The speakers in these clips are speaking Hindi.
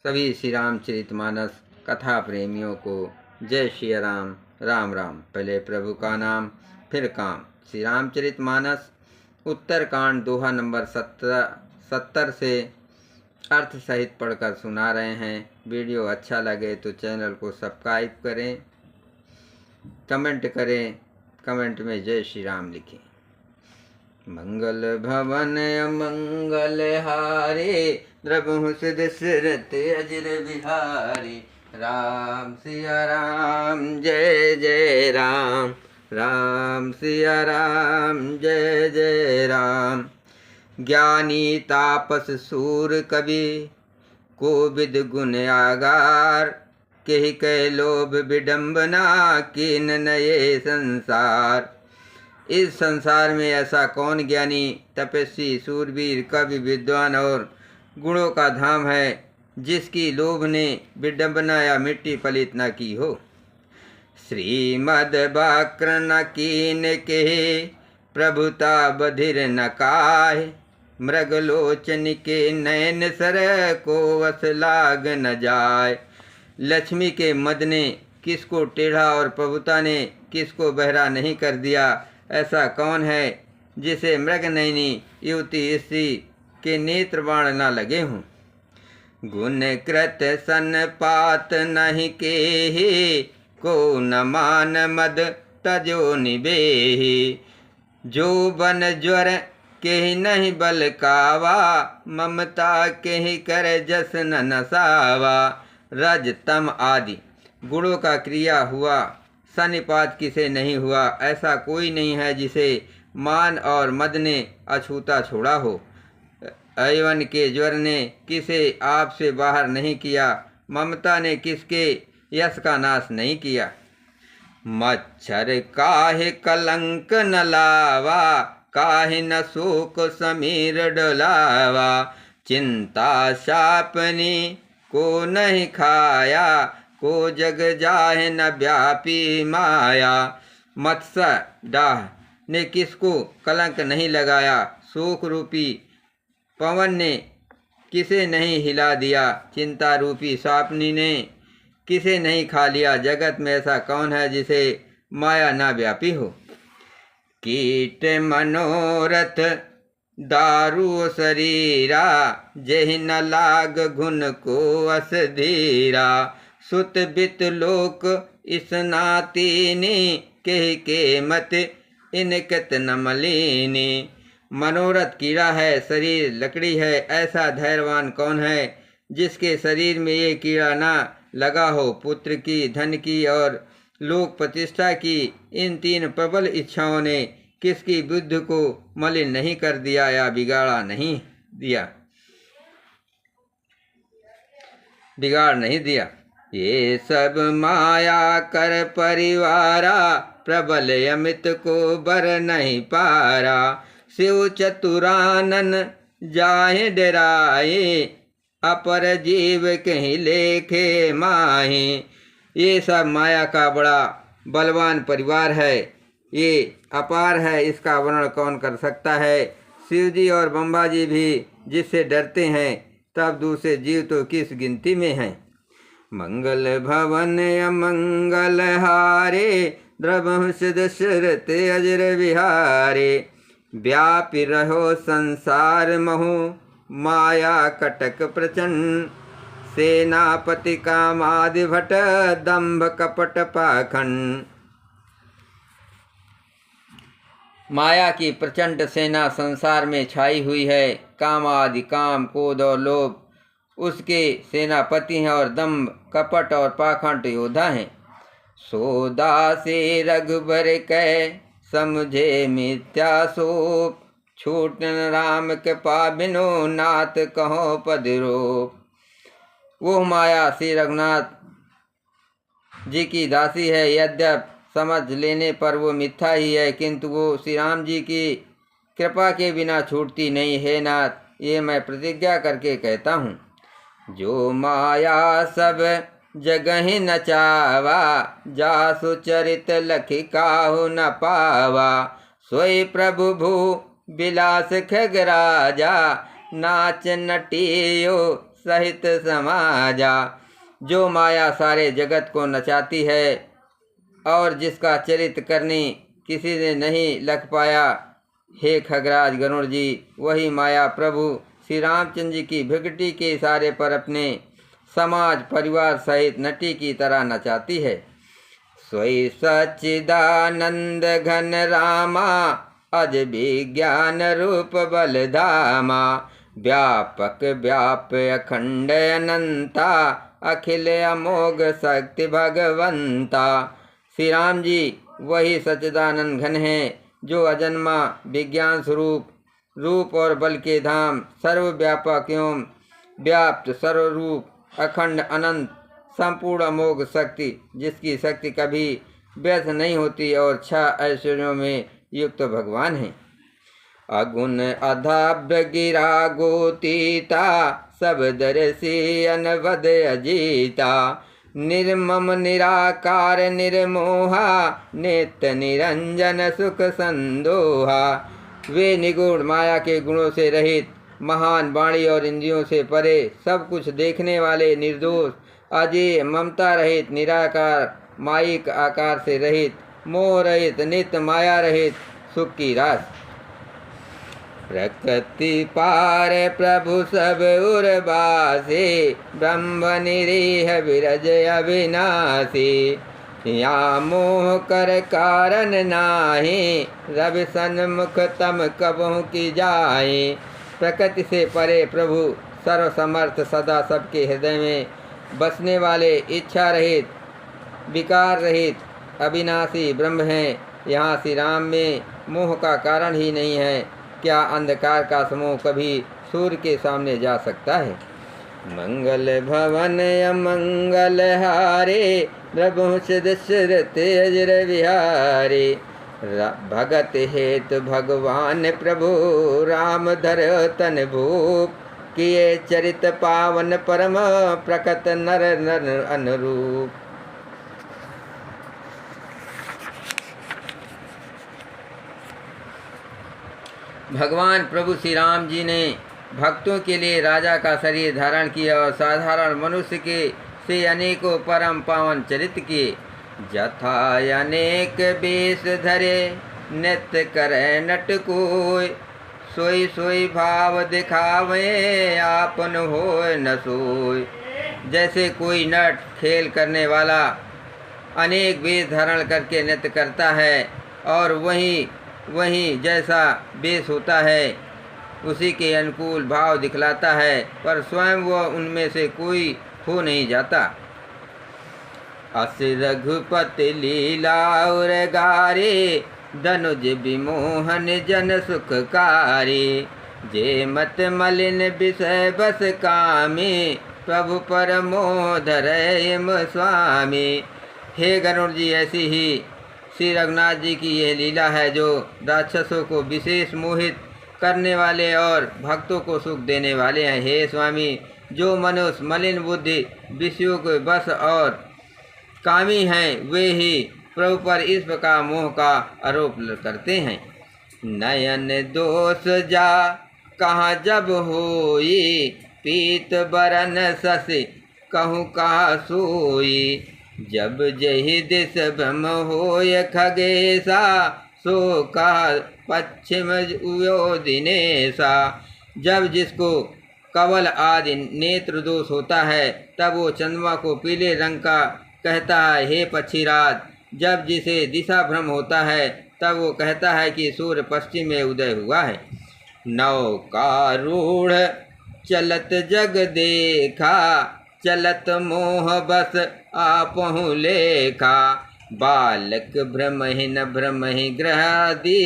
सभी श्री रामचरितमानस कथा प्रेमियों को जय श्री राम। राम राम। पहले प्रभु का नाम फिर काम। श्री रामचरितमानस उत्तरकांड दोहा नंबर 70 से अर्थ सहित पढ़कर सुना रहे हैं। वीडियो अच्छा लगे तो चैनल को सब्सक्राइब करें, कमेंट करें, कमेंट में जय श्री राम लिखें। मंगल भवन अमंगल हारे, द्रबहु दशरथ अजर बिहारी। राम सिया राम जय जय राम, राम सिया राम जय जय राम। ज्ञानी तापस सूर कवि, कोविद गुण आगार। केहि कै लोभ विडम्बना, कीन नये संसार। इस संसार में ऐसा कौन ज्ञानी, तपस्वी, सूरवीर, कवि, विद्वान और गुणों का धाम है जिसकी लोभ ने विडम्बना या मिट्टी पलित न की हो। श्रीमद बाक्र न कीन के, प्रभुता बधिर न काहे। मृगलोचन के नयन सर, को वस लाग न जाय। लक्ष्मी के मद ने किसको टेढ़ा और प्रभुता ने किसको बहरा नहीं कर दिया। ऐसा कौन है जिसे मृग नयनी युवती स्त्री के नेत्र बाण न लगे हों। गुण कृत सन पात नहीं केहि, को न मान मद तजो निबेहि। जो बन ज्वर केहि नहीं बल कावा, ममता केहि कर जस न नसावा। रज तम आदि गुणों का क्रिया हुआ, सन्निपात किसे नहीं हुआ। ऐसा कोई नहीं है जिसे मान और मद ने अछूता छोड़ा हो। ऐवन के ज्वर ने किसे आप से बाहर नहीं किया। ममता ने किसके यश का नाश नहीं किया। मच्छर काहे कलंक न लावा, काहे न शोक समीर डोलावा। चिंता शापनी को नहीं खाया, को जग जाहे न व्यापी माया। मत्स्य डाह ने किसको कलंक नहीं लगाया। शोक रूपी पवन ने किसे नहीं हिला दिया। चिंता रूपी सापनी ने किसे नहीं खा लिया। जगत में ऐसा कौन है जिसे माया ना व्यापी हो। कीट मनोरथ दारू शरीरा, जेहि न लाग घुन को अस धीरा। सुत बित लोक स्नातीनी, केहि के मत इनकत न मलिनी। मनोरथ कीड़ा है, शरीर लकड़ी है। ऐसा धैर्यवान कौन है जिसके शरीर में ये कीड़ा ना लगा हो। पुत्र की, धन की और लोक प्रतिष्ठा की इन तीन प्रबल इच्छाओं ने किसकी बुद्धि को मलिन नहीं कर दिया या बिगाड़ नहीं दिया। ये सब माया कर परिवारा, प्रबल अमित को बर नहीं पारा। शिव चतुरानन जाहे डराए, अपर जीव कहीं लेखे माहे। ये सब माया का बड़ा बलवान परिवार है, ये अपार है, इसका वर्णन कौन कर सकता है। शिव जी और ब्रह्मा जी भी जिससे डरते हैं, तब दूसरे जीव तो किस गिनती में हैं। मंगल भवन अमंगल हारे, द्रबहु दशरथ अजर बिहारे। व्यापी रहो संसार महु, माया कटक प्रचंड। सेनापति कामादि भट, दंभ कपट पाखंड। माया की प्रचंड सेना संसार में छाई हुई है। काम आदि, काम, क्रोध और लोभ उसके सेनापति हैं और दंभ, कपट और पाखंड योद्धा हैं। सोदा से रघुबर कै, समझे मिथ्या सोप। छूटन राम कृपा बिनो, नाथ कहो पदिरो। वो माया श्री रघुनाथ जी की दासी है। यद्यप समझ लेने पर वो मिथ्या ही है, किंतु वो श्री राम जी की कृपा के बिना छूटती नहीं है। नाथ, ये मैं प्रतिज्ञा करके कहता हूँ। जो माया सब जगह न चावा, जासु चरित लखि काहु न पावा। सोई प्रभु भू विलास खग राजा, नाच नटियो सहित समाजा। जो माया सारे जगत को नचाती है और जिसका चरित्र करने किसी ने नहीं लग पाया, हे खगराज गरुड़ जी, वही माया प्रभु श्री रामचंद्र जी की भृगुटी के इशारे पर अपने समाज परिवार सहित नटी की तरह नचाती है। सोई सच्चिदानंद घन रामा, अज विज्ञान रूप बलधामा। व्यापक व्याप अखंड अनंता, अखिल अमोघ शक्ति भगवंता। श्री राम जी वही सच्चिदानंद घन हैं जो अजन्मा विज्ञान स्वरूप रूप और बल के धाम, सर्वव्यापक एवं व्याप्त सर्वरूप अखंड अनंत संपूर्ण अमोघ शक्ति, जिसकी शक्ति कभी व्यर्थ नहीं होती और 6 ऐश्वर्यों में युक्त भगवान हैं। अगुण अधाभ्य गिरा गोतीता, सब दर्शी अनवद अजीता। निर्मम निराकार निर्मोहा, नित्य निरंजन सुख संदोहा। वे निगुण माया के गुणों से रहित, महान वाणी और इंद्रियों से परे, सब कुछ देखने वाले, निर्दोष, अजेय, ममता रहित, निराकार, मायिक आकार से रहित, मोह रहित, नित्य माया रहित, सुख की रास। प्रकृति पार प्रभु सब उर्वासी, ब्रह्म निरीह विरज अविनाशी। या मोह कर कारण नाही, रवि सन्मुख तम कबहु की जाए। प्रकृति से परे प्रभु सर्वसमर्थ, सदा सबके हृदय में बसने वाले, इच्छा रहित, विकार रहित, अविनाशी ब्रह्म हैं। यहाँ श्री राम में मोह का कारण ही नहीं है। क्या अंधकार का समूह कभी सूर्य के सामने जा सकता है? मंगल भवन अमंगल हारे, प्रभु सिद्ध अजर विहारे। भगत हेतु भगवान प्रभु, राम धर तन भूप। किए चरित पावन परम, प्रकट नर नर अनुरूप। भगवान प्रभु श्री राम जी ने भक्तों के लिए राजा का शरीर धारण किया और साधारण मनुष्य के से अनेकों परम पावन चरित्र किए। जथा अनेक वेश धरे, नित्य करे नट कोय। सोई सोई भाव दिखावे, आपन होय न सोय। जैसे कोई नट खेल करने वाला अनेक वेश धारण करके नृत्य करता है और वहीं जैसा वेश होता है उसी के अनुकूल भाव दिखलाता है, पर स्वयं वह उनमें से कोई हो नहीं जाता। अस रघुपति लीला और गारे, धनुज विमोहन जन सुखकारी। जे मत मलिन विषय बस कामी, प्रभु परमोधर स्वामी। हे गरुड़ जी, ऐसी ही श्री रघुनाथ जी की यह लीला है जो राक्षसों को विशेष मोहित करने वाले और भक्तों को सुख देने वाले हैं। हे स्वामी, जो मनुष्य मलिन बुद्धि विषयों के बस और कामी हैं, वे ही प्रभु पर इस प्रकार मोह का आरोप करते हैं। नयन दोष जा कहाँ जब होई, पीत बरन सस कहूँ कहा सोई। जब जही दिस ब्रह्म होय खगेशा, सो कहा पश्चिम उयो दिनेशा। जब जिसको कवल आदि नेत्र दोष होता है, तब वो चंद्रमा को पीले रंग का कहता है, हे पक्षीराज। जब जिसे दिशा भ्रम होता है, तब वो कहता है कि सूर्य पश्चिम में उदय हुआ है। नौकारूढ़ चलत जग देखा, चलत मोह बस आपहु लेखा। बालक भ्रमहीन भ्रमहि ग्रहादि,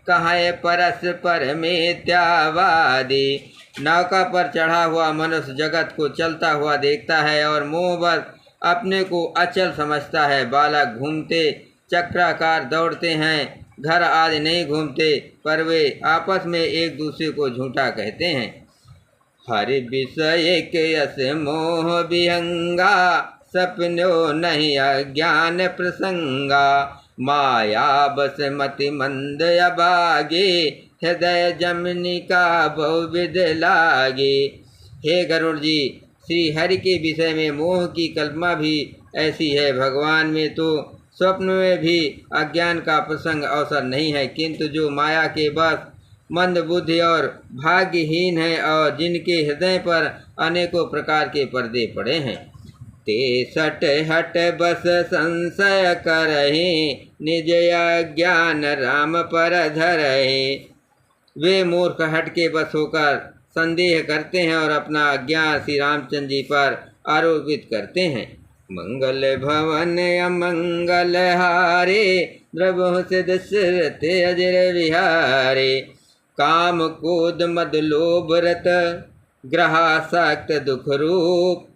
कहे परस्पर मिथ्यावादी। नौका पर चढ़ा हुआ मनुष्य जगत को चलता हुआ देखता है और मोहवश अपने को अचल समझता है। बालक घूमते चक्राकार दौड़ते हैं, घर आदि नहीं घूमते, पर वे आपस में एक दूसरे को झूठा कहते हैं। हरि विषय के यस मोह विहंगा, सपनो नहीं अज्ञान प्रसंगा। माया बस मति मंद अभागे, हृदय जमनी का बहुविध लागे। हे गरुड़ जी, श्री हरि के विषय में मोह की कल्पना भी ऐसी है। भगवान में तो स्वप्न में भी अज्ञान का प्रसंग अवसर नहीं है, किंतु जो माया के बस मंद बुद्धि और भाग्यहीन है और जिनके हृदय पर अनेकों प्रकार के पर्दे पड़े हैं, ते सट हट बस संशय करहे, निज अज्ञान राम पर धरहे। वे मूर्ख हट के बस होकर संदेह करते हैं और अपना अज्ञान श्री रामचंद्र जी पर आरोपित करते हैं। मंगल भवन अमंगल हारे, द्रवहु से दशरथ अजर विहारे। काम क्रोध मद लोभ रत, ग्रहासक्त दुख रूप,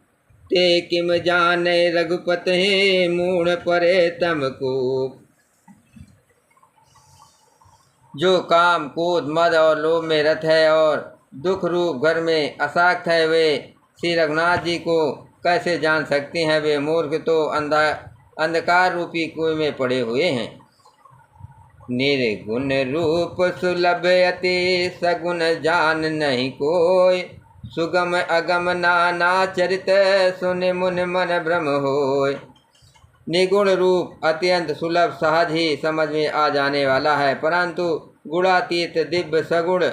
ते किम जाने रघुपति मूढ़ परे तम कूप। जो काम क्रोध मद और लोभ में रत है और दुख रूप घर में असाक्त है, वे श्री रघुनाथ जी को कैसे जान सकते हैं। वे मूर्ख तो अंधकार रूपी कुएं में पड़े हुए हैं। निर्गुण रूप सुलभ अति, सगुण जान नहीं कोय, सुगम अगम नाना चरित, सुन मुन मन भ्रम होय। निगुण रूप अत्यंत सुलभ सहज ही समझ में आ जाने वाला है, परंतु गुणातीत दिव्य सगुण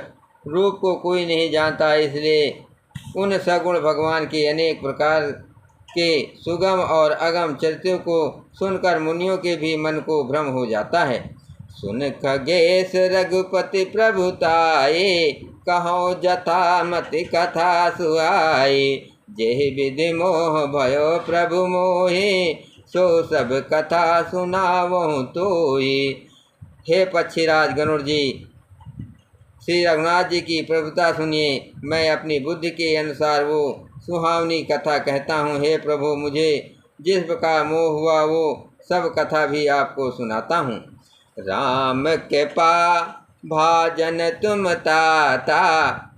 रूप को कोई नहीं जानता। इसलिए उन सगुण भगवान के अनेक प्रकार के सुगम और अगम चरित्रों को सुनकर मुनियों के भी मन को भ्रम हो जाता है। सुन खगेश रघुपति प्रभुताये, कहो जथा मति कथा सुहाई। जेहि विधि मोह भयो प्रभु मोहि, सो सब कथा सुनावहु तोई। हे पक्षीराज गरुड़ जी, श्री रघुनाथ जी की प्रभुता सुनिए। मैं अपनी बुद्धि के अनुसार वो सुहावनी कथा कहता हूँ। हे प्रभु, मुझे जिस प्रकार मोह हुआ वो सब कथा भी आपको सुनाता हूँ। राम कृपा भाजन तुम ताता,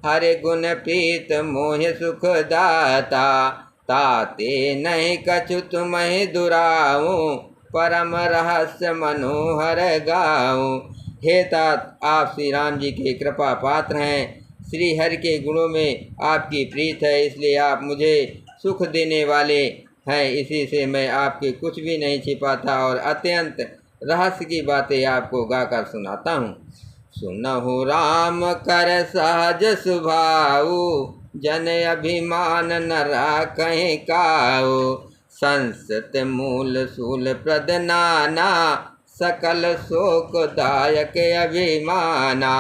हरे गुण प्रीत मोह सुख दाता। ताते नहीं कछु तुम्हें दुराऊं, परम रहस्य मनोहर गाऊं। हे तात, आप श्री राम जी के कृपा पात्र हैं। श्री हरि के गुणों में आपकी प्रीत है, इसलिए आप मुझे सुख देने वाले हैं। इसी से मैं आपके कुछ भी नहीं छिपाता और अत्यंत रहस्य की बातें आपको गाकर सुनाता हूँ। सुनहु राम कर सहज सुभाऊ, जन अभिमान न राखहि काऊ। संसत मूल सूल प्रद नाना, सकल शोकदायक अभिमाना।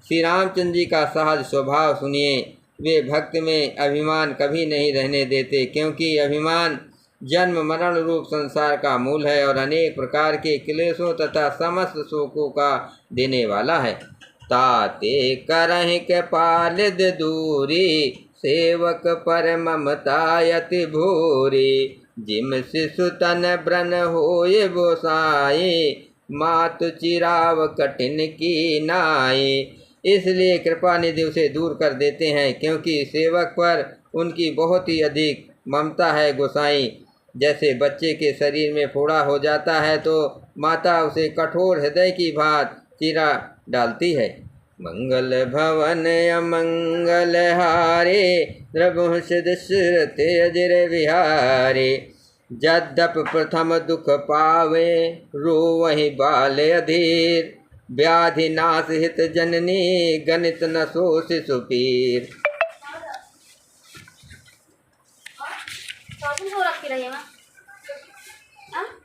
श्री रामचंद्र जी का सहज स्वभाव सुनिए। वे भक्त में अभिमान कभी नहीं रहने देते, क्योंकि अभिमान जन्म मरण रूप संसार का मूल है और अनेक प्रकार के क्लेशों तथा समस्त शोकों का देने वाला है। ताते करहि के पालिद दूरी, सेवक पर ममता यति भूरी। जिम शिशु तन ब्रन होए गोसाई, मातु चिराव कठिन की नाई। इसलिए कृपा निधि उसे दूर कर देते हैं, क्योंकि सेवक पर उनकी बहुत ही अधिक ममता है। गोसाई जैसे बच्चे के शरीर में फोड़ा हो जाता है तो माता उसे कठोर हृदय की भांति चीरा डालती है। मंगल भवन अमंगल हारे, द्रवहु से दशरथ अजर विहारे। जद्यप प्रथम दुख पावे, रोवहि बाल अधीर। व्याधि नाश हित जननी, गणित न सो शिशु पीर।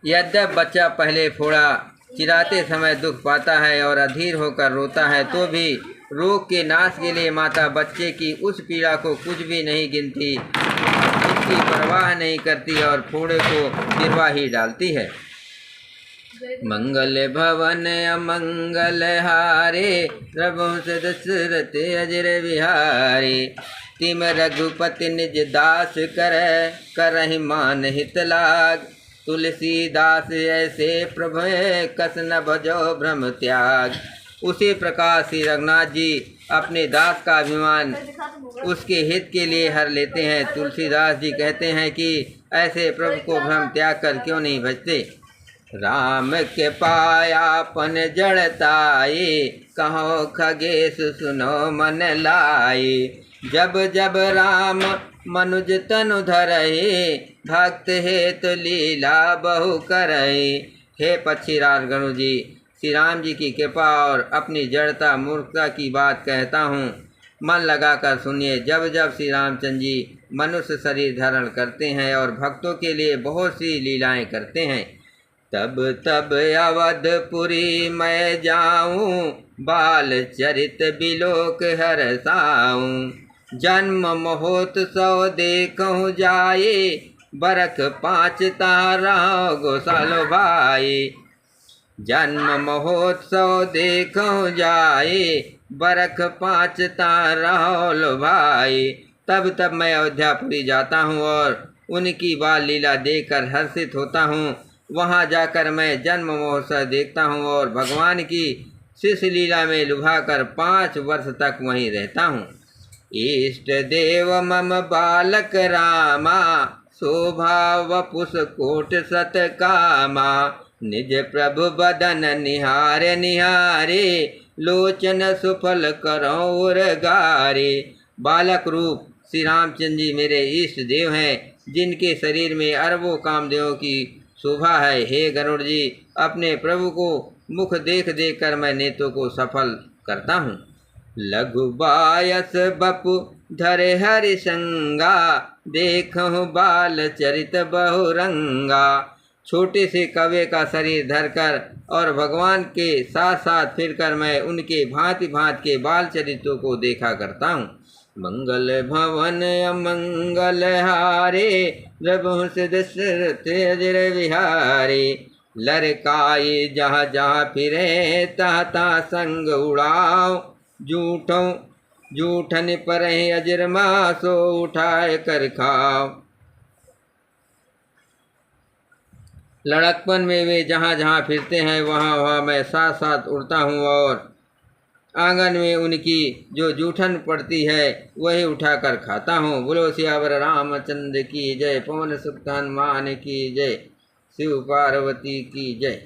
यद्यप बच्चा पहले फोड़ा चिराते समय दुख पाता है और अधीर होकर रोता है, तो भी रोग के नाश के लिए माता बच्चे की उस पीड़ा को कुछ भी नहीं गिनती, इसकी परवाह नहीं करती और फोड़े को गिरवा ही डालती है। मंगल भवन अमंगल हारे, द्रवहु से दशरथ अजर विहारे। तिम रघुपति निज दास करहि मान हित लाग। तुलसीदास ऐसे प्रभु कस न भजो भ्रम त्याग। उसी प्रकार श्री रघुनाथ जी अपने दास का अभिमान उसके हित के लिए हर लेते हैं। तुलसीदास जी कहते हैं कि ऐसे प्रभु को भ्रम त्याग कर क्यों नहीं भजते। राम के पायापन जड़ताई, कहो खगेश सुनो मन लाई। जब जब राम मनुज तनु धरहि, भक्त हेतु लीला बहु करहि। हे पक्षीराज गणु जी, श्री राम जी की कृपा और अपनी जड़ता मूर्खता की बात कहता हूँ, मन लगाकर सुनिए। जब जब श्री रामचंद्र जी मनुष्य शरीर धारण करते हैं और भक्तों के लिए बहुत सी लीलाएं करते हैं, तब तब अवधपुरी मैं जाऊं, बाल चरित बिलोक हरसाऊं। जन्म महोत्सव देखूं जाए, बरख 5 तारा गोसालो भाई। जन्म महोत्सव देखूं जाए, बरख 5 तारा भाई। तब तब मैं अयोध्यापुरी जाता हूँ और उनकी बाल लीला देखकर हर्षित होता हूँ। वहाँ जाकर मैं जन्म महोत्सव देखता हूँ और भगवान की शिष्य लीला में लुभाकर 5 वर्ष तक वहीं रहता हूँ। इष्ट देव मम बालक रामा, शोभा वपुष कोट सत कामा। निज प्रभु बदन निहारे निहारे, लोचन सुफल करौर गारे। बालक रूप श्री रामचंद्र जी मेरे इष्ट देव हैं, जिनके शरीर में अरबों कामदेवों की शोभा है। हे गरुड़ जी, अपने प्रभु को मुख देख देख कर मैं नेत्रों को सफल करता हूँ। लघु बायस बपु धरे हरि संगा, देखूं बाल चरित बहुरंगा। छोटे से कव्य का शरीर धरकर और भगवान के साथ साथ फिरकर मैं उनके भांति भांति के बाल चरित्रों को देखा करता हूँ। मंगल भवन अमंगल हारे, रघुवंश दशरथ अजर विहारे। लड़काए जहाँ जहाँ फिरे, तहाँ तहाँ संग उड़ाओ। जूठन पर अजरमा, सो उठाए कर खाओ। लड़कपन में वे जहाँ जहाँ फिरते हैं, वहाँ वहाँ मैं साथ साथ उड़ता हूँ और आंगन में उनकी जो जूठन पड़ती है वही उठाकर खाता हूँ। बोलो सियावर रामचंद्र की जय, पवन सुख हनुमान की जय, शिव पार्वती की जय।